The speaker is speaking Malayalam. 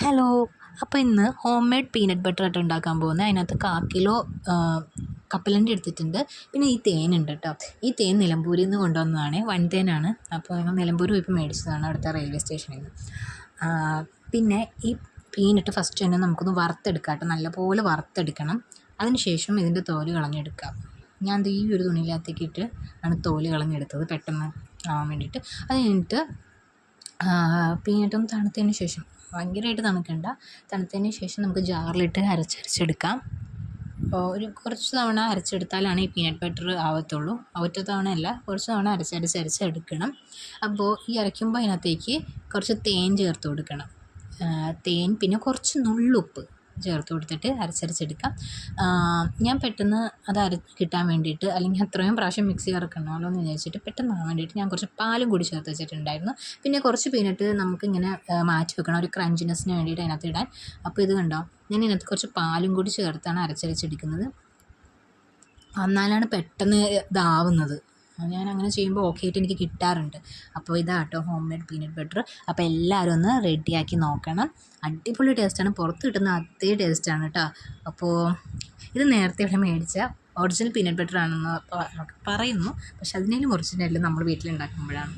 ഹലോ. അപ്പോൾ ഇന്ന് ഹോം മെയ്ഡ് പീനട്ട് ബട്ടർ ആയിട്ട് ഉണ്ടാക്കാൻ പോകുന്നത്. അതിനകത്ത് 1/4 കിലോ കപ്പലണ്ടി എടുത്തിട്ടുണ്ട്. പിന്നെ ഈ തേനുണ്ട് കേട്ടോ. ഈ തേൻ നിലമ്പൂരിൽ നിന്ന് കൊണ്ടുവന്നതാണ്, വൻതേനാണ്. അപ്പോൾ ഞങ്ങൾ നിലമ്പൂർ പോയപ്പോൾ മേടിച്ചതാണ് അവിടുത്തെ റെയിൽവേ സ്റ്റേഷനിൽ നിന്ന്. പിന്നെ ഈ പീനട്ട് ഫസ്റ്റ് തന്നെ നമുക്കൊന്ന് വറുത്തെടുക്കാം കേട്ടോ. നല്ലപോലെ വറുത്തെടുക്കണം. അതിന് ശേഷം ഇതിൻ്റെ തോല് കളഞ്ഞെടുക്കാം. ഞാൻ ഈ ഒരു തുണിയിലകത്തേക്ക് ഇട്ട് ആണ് തോല് കളഞ്ഞെടുത്തത്, പെട്ടെന്ന് ആവാൻ വേണ്ടിയിട്ട്. അത് കഴിഞ്ഞിട്ട് പീനട്ടും തണുത്തതിന് ശേഷം, ഭയങ്കരമായിട്ട് തണുക്കണ്ട, തണുത്തതിന് ശേഷം നമുക്ക് ജാറിലിട്ട് അരച്ചെടുക്കാം. ഒരു കുറച്ച് തവണ അരച്ചെടുത്താലാണ് ഈ പീനട്ട് ബട്ടർ ആവത്തുള്ളൂ. ഒറ്റ തവണ അല്ല, കുറച്ച് തവണ അരച്ചെടുക്കണം. അപ്പോൾ ഈ അരയ്ക്കുമ്പോൾ അതിനകത്തേക്ക് കുറച്ച് തേൻ ചേർത്ത് കൊടുക്കണം. തേൻ, പിന്നെ കുറച്ച് നുള്ളുപ്പ് ചേർത്ത് കൊടുത്തിട്ട് അരച്ചെടുക്കാം. ഞാൻ പെട്ടെന്ന് അത് കിട്ടാൻ വേണ്ടിയിട്ട്, അല്ലെങ്കിൽ അത്രയും പ്രാവശ്യം മിക്സി കറക്കണമല്ലോ എന്ന് വിചാരിച്ചിട്ട് പെട്ടെന്നാകാൻ വേണ്ടിയിട്ട് ഞാൻ കുറച്ച് പാലും കൂടി ചേർത്ത് വെച്ചിട്ടുണ്ടായിരുന്നു. പിന്നെ കുറച്ച് പീനട്ട് നമുക്കിങ്ങനെ മാറ്റി വെക്കണം, ഒരു ക്രഞ്ചിനെസ്സിന് വേണ്ടിയിട്ട് അതിനകത്ത് ഇടാൻ. അപ്പോൾ ഇത് കണ്ടോ, ഞാൻ ഇതിനകത്ത് കുറച്ച് പാലും കൂടി ചേർത്താണ് അരച്ചെടുക്കുന്നത്. എന്നാലാണ് പെട്ടെന്ന് ഇതാവുന്നത്. ഞാൻ അങ്ങനെ ചെയ്യുമ്പോൾ ഓക്കെ ആയിട്ട് എനിക്ക് കിട്ടാറുണ്ട്. അപ്പോൾ ഇതാട്ടോ ഹോം മെയ്ഡ് പീനട്ട് ബട്ടർ. അപ്പോൾ എല്ലാവരും ഒന്ന് റെഡിയാക്കി നോക്കണം. അടിപൊളി ടേസ്റ്റാണ്, പുറത്ത് കിട്ടുന്ന അതേ ടേസ്റ്റാണ് കേട്ടോ. അപ്പോൾ ഇത് നേരത്തെ ഇവിടെ മേടിച്ച ഒറിജിനൽ പീനട്ട് ബട്ടർ ആണെന്ന് പറയുന്നു, പക്ഷെ അതിനേലും ഒറിജിനൽ നമ്മൾ വീട്ടിലുണ്ടാക്കുമ്പോഴാണ്.